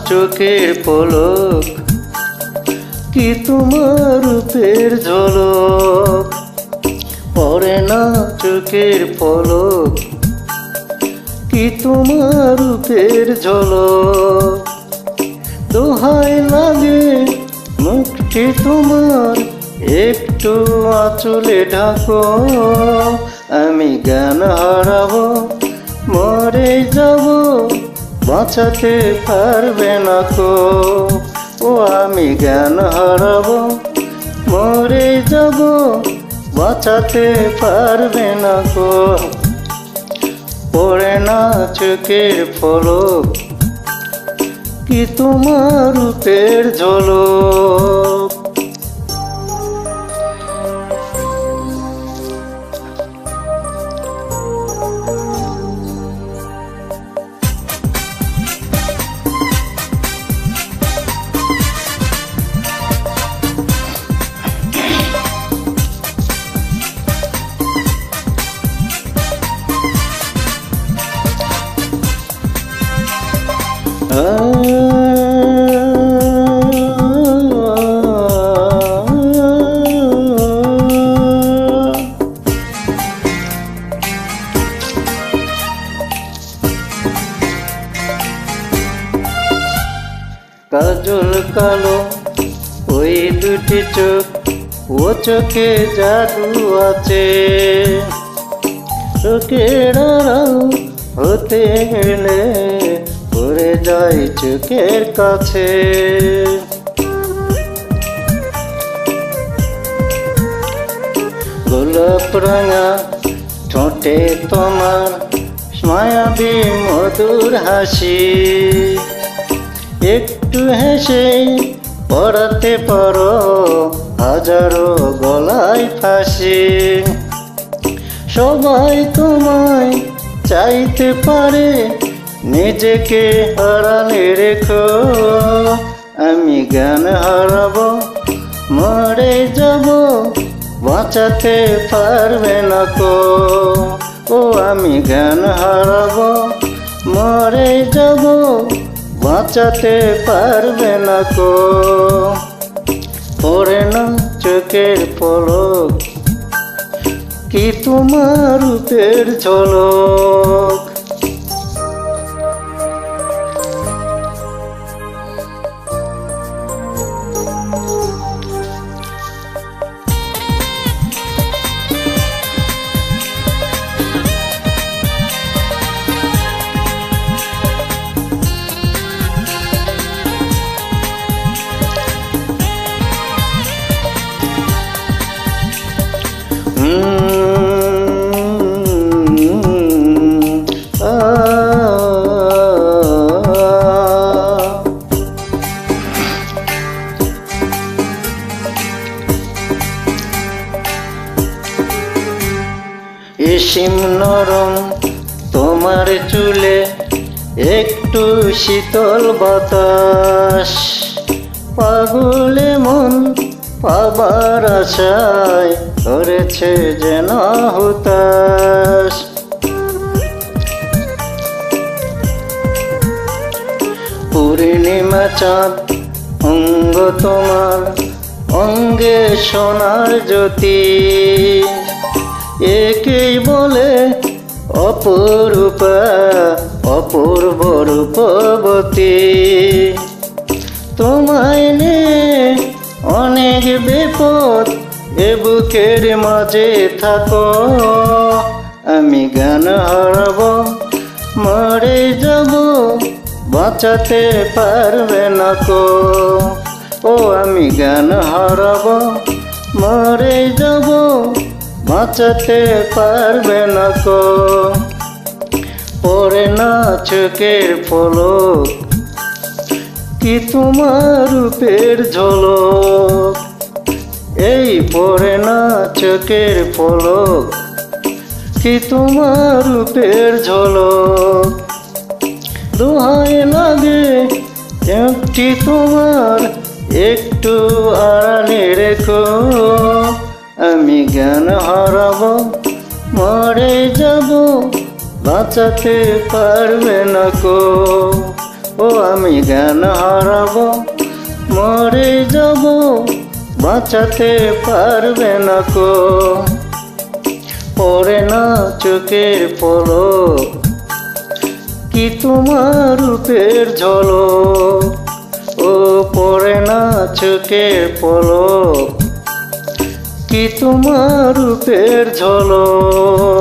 চোখের পলক, কি তোমার রূপের ঝলক। পড়ে না চোখের পলক, কি তোমার রূপের ঝলক। দোহাই লাগে মুখটি তোমার, একটু আঁচলে ঢাকো। আমি জ্ঞান হারাবো, মরে যাব, বাঁচাতে পারবে না কো। ও আমি জ্ঞান হারাবো, মরে যাব, বাঁচাতে পারবে না কো। পড়ে না চোখের পলক, কি তোমার রূপের ঝলক। কাজল কালো ওই দুটি চোখ, ও চোখে জাদু আছে। চোখের আড়াল হতে গেলে পড়ে যাই চোখের কাছে। গোলাপ রাঙা ঠোঁটে তোমার মায়াবী মধুর হাসি। একটু হেসে পড়াতে পারো হাজারো গলায় ফাঁসি। সবাই তোমায় চাইতে পারে, নিজেকে হারালে রেখো। আমি জ্ঞান হারাবো, মরে যাব, বাঁচাতে পারবে না কো। ও আমি জ্ঞান হারাবো, মরে যাব, বাঁচাতে পারবে না কো। পড়ে না চোখের পলক, কি তোমার রূপের ঝলক। শিম নরম তোমার চুলে, একটু শীতল বাতাস। পাগলে মন পাবার আশায় করেছে যেন হুতাশ। পূর্ণিমা চাঁদ অঙ্গ তোমার, অঙ্গে সোনার জ্যোতি। একেই বলে অপরূপা, অপূর্ব রূপবতী। তোমায় নিয়ে অনেক বিপদ, এ বুকের মাঝে থাকো। আমি জ্ঞান হারাবো, মরে যাব, বাঁচাতে পারবে না কো। ও আমি জ্ঞান হারাবো, মরে যাব, বাঁচাতে পারবে না কো। পড়ে না চোখের পলক, কি তোমার রূপের ঝলক। এই পড়ে না চোখের পলক, কি তোমার রূপের ঝলক। দোহাই লাগে একটি তোমার, একটু আড়ালে রেখো। আমি জ্ঞান হারাবো, মরে যাব, বাঁচাতে পারবে না কো। ও আমি জ্ঞান হারাবো, মরে যাব, বাঁচাতে পারবে না কো। পড়ে না চোখের পলক, কি তোমার রূপের ঝলক। ও পড়ে না চোখের পলক, কি তোমার রূপের ঝলক।